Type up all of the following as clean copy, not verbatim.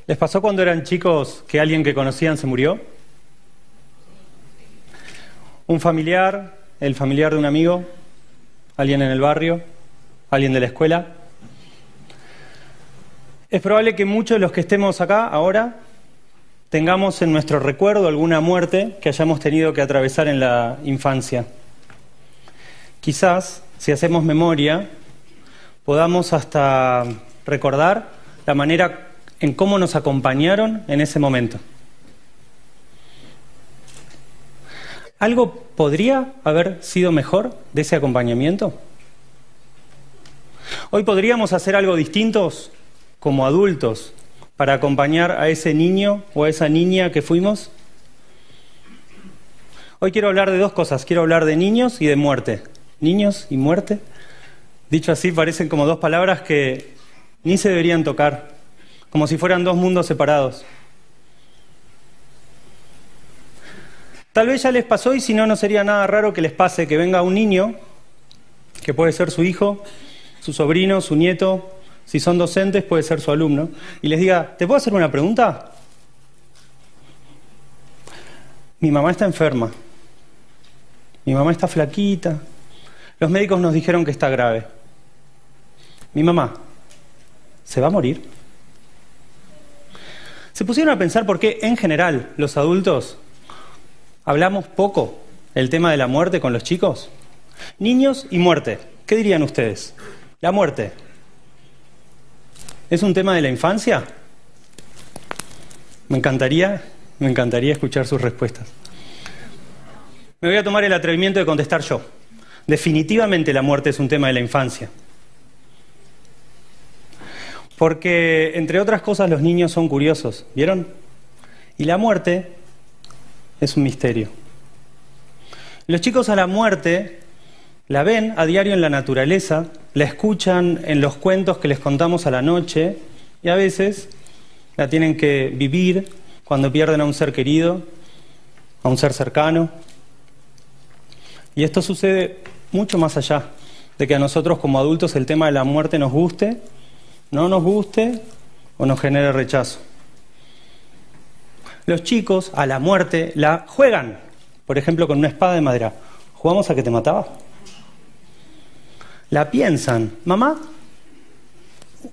¿Les pasó cuando eran chicos que alguien que conocían se murió? Un familiar, el familiar de un amigo, alguien en el barrio, alguien de la escuela. Es probable que muchos de los que estemos acá ahora tengamos en nuestro recuerdo alguna muerte que hayamos tenido que atravesar en la infancia. Quizás, si hacemos memoria, podamos hasta recordar la manera en cómo nos acompañaron en ese momento. ¿Algo podría haber sido mejor de ese acompañamiento? Hoy podríamos hacer algo distintos como adultos para acompañar a ese niño o a esa niña que fuimos. Hoy quiero hablar de dos cosas. Quiero hablar de niños y de muerte. Niños y muerte. Dicho así, parecen como dos palabras que ni se deberían tocar, como si fueran dos mundos separados. Tal vez ya les pasó y si no, no sería nada raro que les pase que venga un niño, que puede ser su hijo, su sobrino, su nieto, si son docentes puede ser su alumno, y les diga, ¿te puedo hacer una pregunta? Mi mamá está enferma, mi mamá está flaquita, los médicos nos dijeron que está grave. Mi mamá, ¿se va a morir? ¿Se pusieron a pensar por qué en general los adultos hablamos poco el tema de la muerte con los chicos? Niños y muerte, ¿qué dirían ustedes? La muerte, ¿es un tema de la infancia? Me encantaría escuchar sus respuestas. Me voy a tomar el atrevimiento de contestar yo. Definitivamente la muerte es un tema de la infancia. Porque, entre otras cosas, los niños son curiosos, ¿vieron? Y la muerte es un misterio. Los chicos a la muerte la ven a diario en la naturaleza, la escuchan en los cuentos que les contamos a la noche y a veces la tienen que vivir cuando pierden a un ser querido, a un ser cercano. Y esto sucede mucho más allá de que a nosotros como adultos el tema de la muerte nos guste, no nos guste o nos genere rechazo. Los chicos a la muerte la juegan, por ejemplo con una espada de madera. ¿Jugamos a que te mataba? La piensan. Mamá,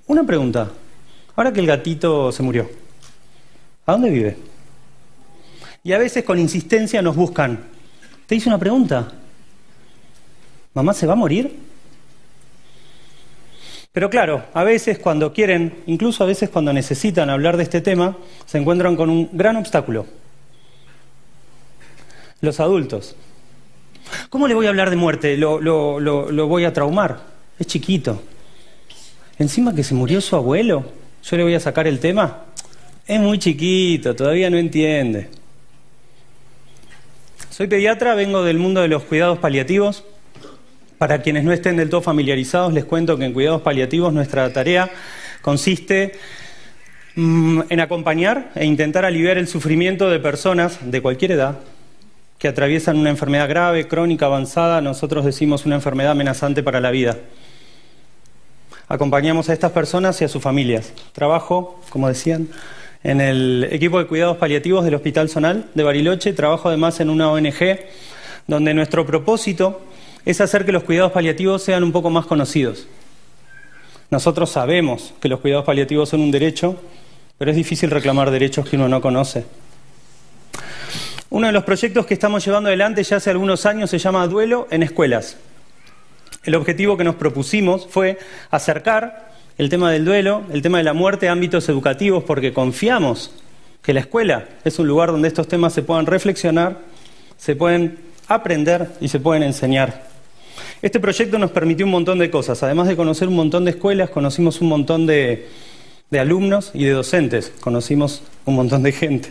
una pregunta. Ahora que el gatito se murió, ¿a dónde vive? Y a veces con insistencia nos buscan. Te hice una pregunta. ¿Mamá se va a morir? Pero claro, a veces cuando quieren, incluso a veces cuando necesitan hablar de este tema, se encuentran con un gran obstáculo. Los adultos. ¿Cómo le voy a hablar de muerte? Lo voy a traumar. Es chiquito. Encima que se murió su abuelo, ¿yo le voy a sacar el tema? Es muy chiquito, todavía no entiende. Soy pediatra, vengo del mundo de los cuidados paliativos. Para quienes no estén del todo familiarizados, les cuento que en cuidados paliativos nuestra tarea consiste en acompañar e intentar aliviar el sufrimiento de personas de cualquier edad que atraviesan una enfermedad grave, crónica, avanzada, nosotros decimos una enfermedad amenazante para la vida. Acompañamos a estas personas y a sus familias. Trabajo, como decían, en el equipo de cuidados paliativos del Hospital Zonal de Bariloche. Trabajo además en una ONG donde nuestro propósito es hacer que los cuidados paliativos sean un poco más conocidos. Nosotros sabemos que los cuidados paliativos son un derecho, pero es difícil reclamar derechos que uno no conoce. Uno de los proyectos que estamos llevando adelante ya hace algunos años se llama Duelo en Escuelas. El objetivo que nos propusimos fue acercar el tema del duelo, el tema de la muerte a ámbitos educativos, porque confiamos que la escuela es un lugar donde estos temas se puedan reflexionar, se pueden aprender y se pueden enseñar. Este proyecto nos permitió un montón de cosas. Además de conocer un montón de escuelas, conocimos un montón de alumnos y de docentes. Conocimos un montón de gente.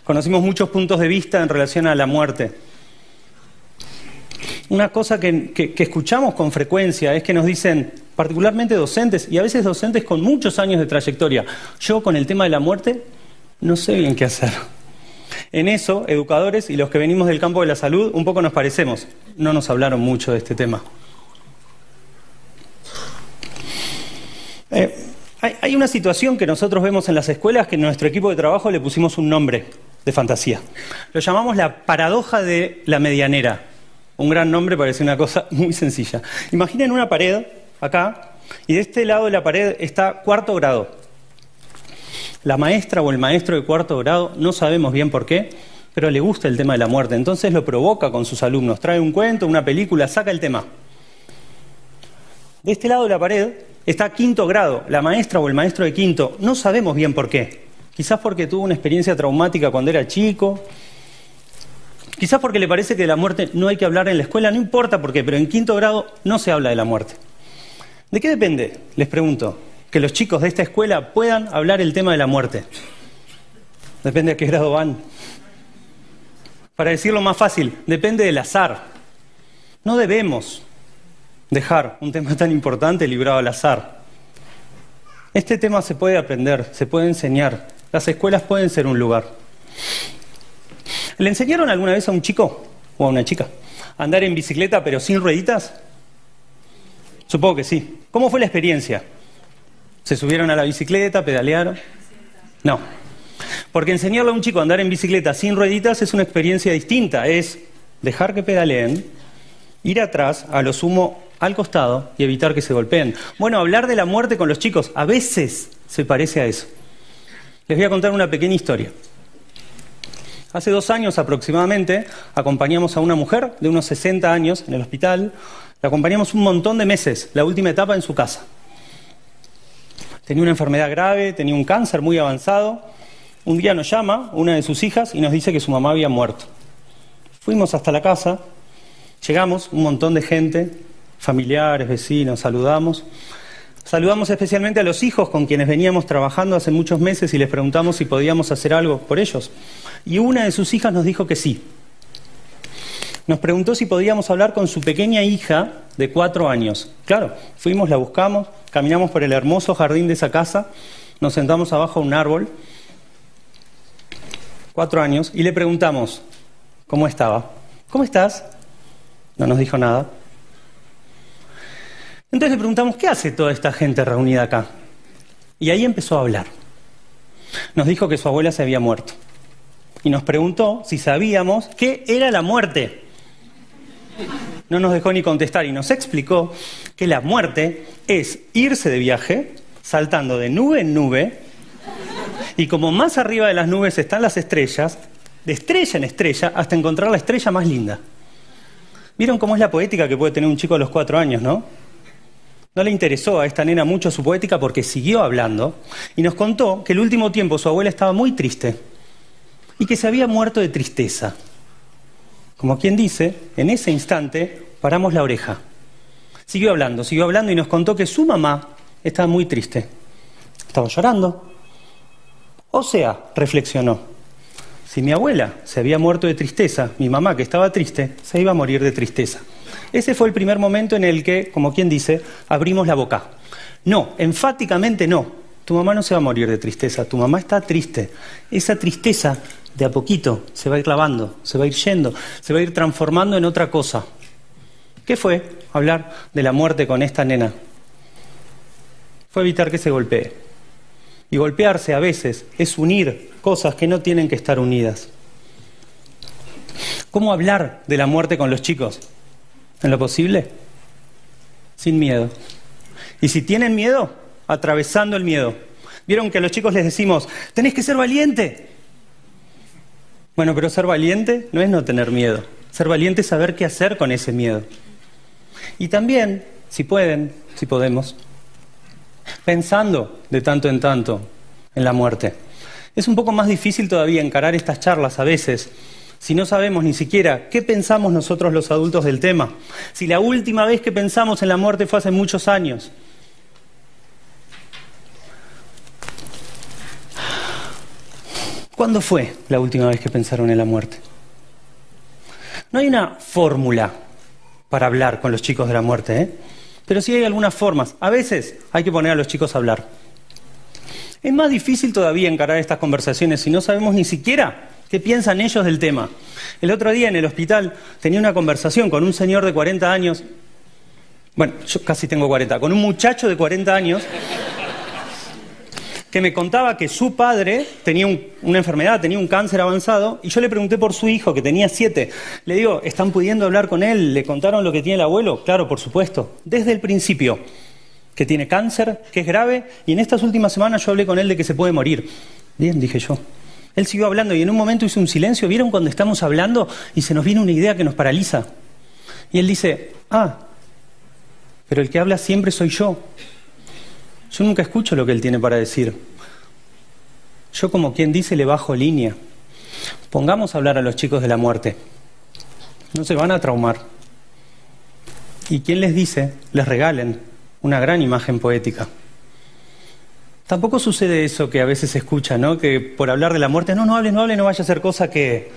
Conocimos muchos puntos de vista en relación a la muerte. Una cosa que escuchamos con frecuencia es que nos dicen, particularmente docentes, y a veces docentes con muchos años de trayectoria, yo con el tema de la muerte no sé bien qué hacer. En eso, educadores y los que venimos del campo de la salud un poco nos parecemos. No nos hablaron mucho de este tema. Hay una situación que nosotros vemos en las escuelas que en nuestro equipo de trabajo le pusimos un nombre de fantasía. Lo llamamos la paradoja de la medianera. Un gran nombre, parece una cosa muy sencilla. Imaginen una pared acá y de este lado de la pared está cuarto grado. La maestra o el maestro de cuarto grado, no sabemos bien por qué, pero le gusta el tema de la muerte. Entonces lo provoca con sus alumnos. Trae un cuento, una película, saca el tema. De este lado de la pared está quinto grado. La maestra o el maestro de quinto, no sabemos bien por qué. Quizás porque tuvo una experiencia traumática cuando era chico. Quizás porque le parece que de la muerte no hay que hablar en la escuela. No importa por qué, pero en quinto grado no se habla de la muerte. ¿De qué depende? Les pregunto. Que los chicos de esta escuela puedan hablar el tema de la muerte. Depende a qué grado van. Para decirlo más fácil, depende del azar. No debemos dejar un tema tan importante librado al azar. Este tema se puede aprender, se puede enseñar. Las escuelas pueden ser un lugar. ¿Le enseñaron alguna vez a un chico o a una chica a andar en bicicleta pero sin rueditas? Supongo que sí. ¿Cómo fue la experiencia? ¿Se subieron a la bicicleta, pedalearon? No. Porque enseñarle a un chico a andar en bicicleta sin rueditas es una experiencia distinta. Es dejar que pedaleen, ir atrás, a lo sumo al costado y evitar que se golpeen. Bueno, hablar de la muerte con los chicos a veces se parece a eso. Les voy a contar una pequeña historia. Hace 2 años aproximadamente acompañamos a una mujer de unos 60 años en el hospital. La acompañamos un montón de meses, la última etapa en su casa. Tenía una enfermedad grave, tenía un cáncer muy avanzado. Un día nos llama una de sus hijas y nos dice que su mamá había muerto. Fuimos hasta la casa, llegamos, un montón de gente, familiares, vecinos, saludamos. Saludamos especialmente a los hijos con quienes veníamos trabajando hace muchos meses y les preguntamos si podíamos hacer algo por ellos. Y una de sus hijas nos dijo que sí. Nos preguntó si podíamos hablar con su pequeña hija de 4 años. Claro, fuimos, la buscamos, caminamos por el hermoso jardín de esa casa, nos sentamos abajo de un árbol, 4 años, y le preguntamos cómo estaba. ¿Cómo estás? No nos dijo nada. Entonces le preguntamos, ¿qué hace toda esta gente reunida acá? Y ahí empezó a hablar. Nos dijo que su abuela se había muerto. Y nos preguntó si sabíamos qué era la muerte. No nos dejó ni contestar y nos explicó que la muerte es irse de viaje, saltando de nube en nube, y como más arriba de las nubes están las estrellas, de estrella en estrella hasta encontrar la estrella más linda. ¿Vieron cómo es la poética que puede tener un chico a los 4 años, no? No le interesó a esta nena mucho su poética porque siguió hablando y nos contó que el último tiempo su abuela estaba muy triste y que se había muerto de tristeza. Como quien dice, en ese instante paramos la oreja. Siguió hablando y nos contó que su mamá estaba muy triste. Estaba llorando. O sea, reflexionó, si mi abuela se había muerto de tristeza, mi mamá que estaba triste, se iba a morir de tristeza. Ese fue el primer momento en el que, como quien dice, abrimos la boca. No, enfáticamente no. Tu mamá no se va a morir de tristeza, tu mamá está triste. Esa tristeza de a poquito se va a ir clavando, se va a ir yendo, se va a ir transformando en otra cosa. ¿Qué fue? Hablar de la muerte con esta nena. Fue evitar que se golpee. Y golpearse a veces es unir cosas que no tienen que estar unidas. ¿Cómo hablar de la muerte con los chicos? ¿En lo posible? Sin miedo. Y si tienen miedo, atravesando el miedo. ¿Vieron que a los chicos les decimos, tenés que ser valiente? Bueno, pero ser valiente no es no tener miedo. Ser valiente es saber qué hacer con ese miedo. Y también, si pueden, si podemos, pensando de tanto en tanto en la muerte. Es un poco más difícil todavía encarar estas charlas a veces, si no sabemos ni siquiera qué pensamos nosotros los adultos del tema. Si la última vez que pensamos en la muerte fue hace muchos años. ¿Cuándo fue la última vez que pensaron en la muerte? No hay una fórmula para hablar con los chicos de la muerte, ¿eh? Pero sí hay algunas formas. A veces hay que poner a los chicos a hablar. Es más difícil todavía encarar estas conversaciones si no sabemos ni siquiera qué piensan ellos del tema. El otro día en el hospital tenía una conversación con un señor de 40 años. Bueno, yo casi tengo 40. Con un muchacho de 40 años que me contaba que su padre tenía una enfermedad, tenía un cáncer avanzado, y yo le pregunté por su hijo, que tenía 7. Le digo, ¿están pudiendo hablar con él? ¿Le contaron lo que tiene el abuelo? Claro, por supuesto, desde el principio, que tiene cáncer, que es grave, y en estas últimas semanas yo hablé con él de que se puede morir. Bien, dije yo. Él siguió hablando y en un momento hizo un silencio. ¿Vieron cuando estamos hablando y se nos viene una idea que nos paraliza? Y él dice, pero el que habla siempre soy yo. Yo nunca escucho lo que él tiene para decir. Yo, como quien dice, le bajo línea. Pongamos a hablar a los chicos de la muerte. No se van a traumar. Y quien les dice, les regalen una gran imagen poética. Tampoco sucede eso que a veces se escucha, ¿no? Que por hablar de la muerte, no hable, no vaya a hacer cosa que...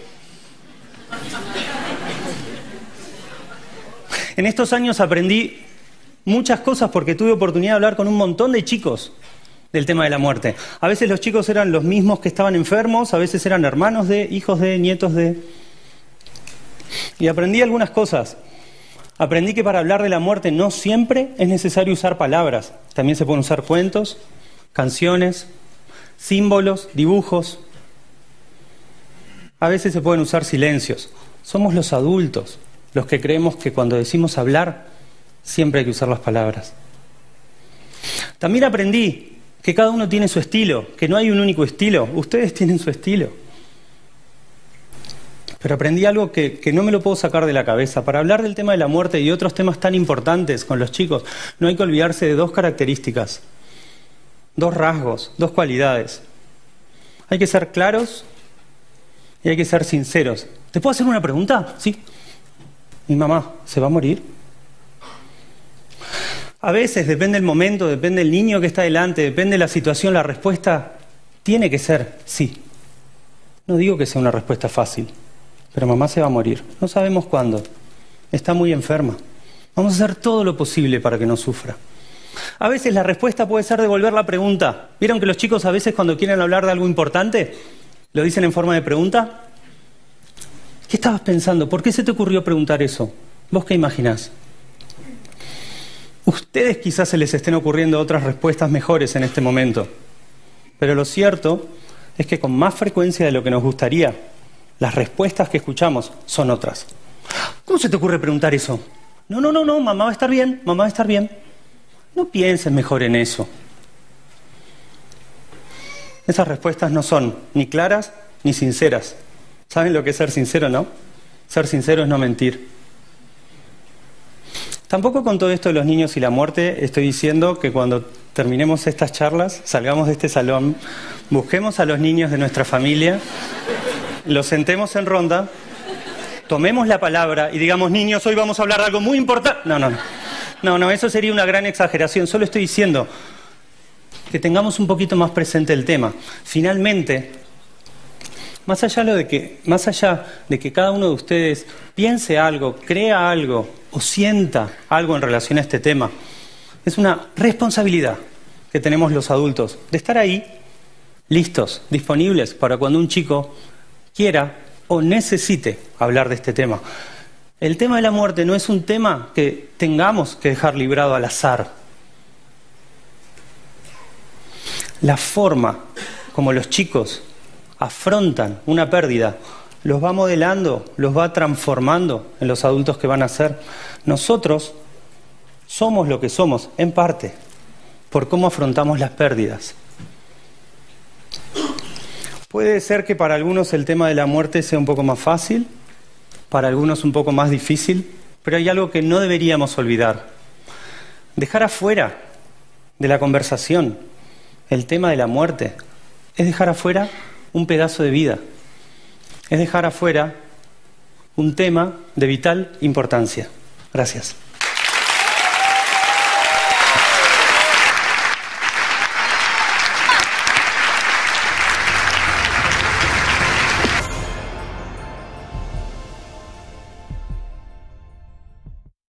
En estos años aprendí muchas cosas porque tuve oportunidad de hablar con un montón de chicos del tema de la muerte. A veces los chicos eran los mismos que estaban enfermos, a veces eran hermanos de, hijos de, nietos de... Y aprendí algunas cosas. Aprendí que para hablar de la muerte no siempre es necesario usar palabras. También se pueden usar cuentos, canciones, símbolos, dibujos. A veces se pueden usar silencios. Somos los adultos los que creemos que cuando decimos hablar, siempre hay que usar las palabras. También aprendí que cada uno tiene su estilo, que no hay un único estilo. Ustedes tienen su estilo. Pero aprendí algo que no me lo puedo sacar de la cabeza. Para hablar del tema de la muerte y otros temas tan importantes con los chicos, no hay que olvidarse de 2 características, 2 rasgos, 2 cualidades. Hay que ser claros y hay que ser sinceros. ¿Te puedo hacer una pregunta? Sí. ¿Mi mamá se va a morir? A veces, depende del momento, depende del niño que está delante, depende de la situación, la respuesta tiene que ser sí. No digo que sea una respuesta fácil, pero mamá se va a morir. No sabemos cuándo. Está muy enferma. Vamos a hacer todo lo posible para que no sufra. A veces la respuesta puede ser devolver la pregunta. ¿Vieron que los chicos a veces cuando quieren hablar de algo importante lo dicen en forma de pregunta? ¿Qué estabas pensando? ¿Por qué se te ocurrió preguntar eso? ¿Vos qué imaginás? Ustedes quizás se les estén ocurriendo otras respuestas mejores en este momento, pero lo cierto es que con más frecuencia de lo que nos gustaría, las respuestas que escuchamos son otras. ¿Cómo se te ocurre preguntar eso? No, mamá va a estar bien, mamá va a estar bien. No pienses mejor en eso. Esas respuestas no son ni claras ni sinceras. ¿Saben lo que es ser sincero, no? Ser sincero es no mentir. Tampoco con todo esto de los niños y la muerte estoy diciendo que cuando terminemos estas charlas, salgamos de este salón, busquemos a los niños de nuestra familia, los sentemos en ronda, tomemos la palabra y digamos, niños, hoy vamos a hablar de algo muy importante. No, eso sería una gran exageración. Solo estoy diciendo que tengamos un poquito más presente el tema. Finalmente, más allá de que cada uno de ustedes piense algo, crea algo o sienta algo en relación a este tema, es una responsabilidad que tenemos los adultos de estar ahí, listos, disponibles para cuando un chico quiera o necesite hablar de este tema. El tema de la muerte no es un tema que tengamos que dejar librado al azar. La forma como los chicos afrontan una pérdida los va modelando, los va transformando en los adultos que van a ser. Nosotros somos lo que somos, en parte, por cómo afrontamos las pérdidas. Puede ser que para algunos el tema de la muerte sea un poco más fácil, para algunos un poco más difícil, pero hay algo que no deberíamos olvidar. Dejar afuera de la conversación el tema de la muerte es dejar afuera un pedazo de vida, es dejar afuera un tema de vital importancia. Gracias.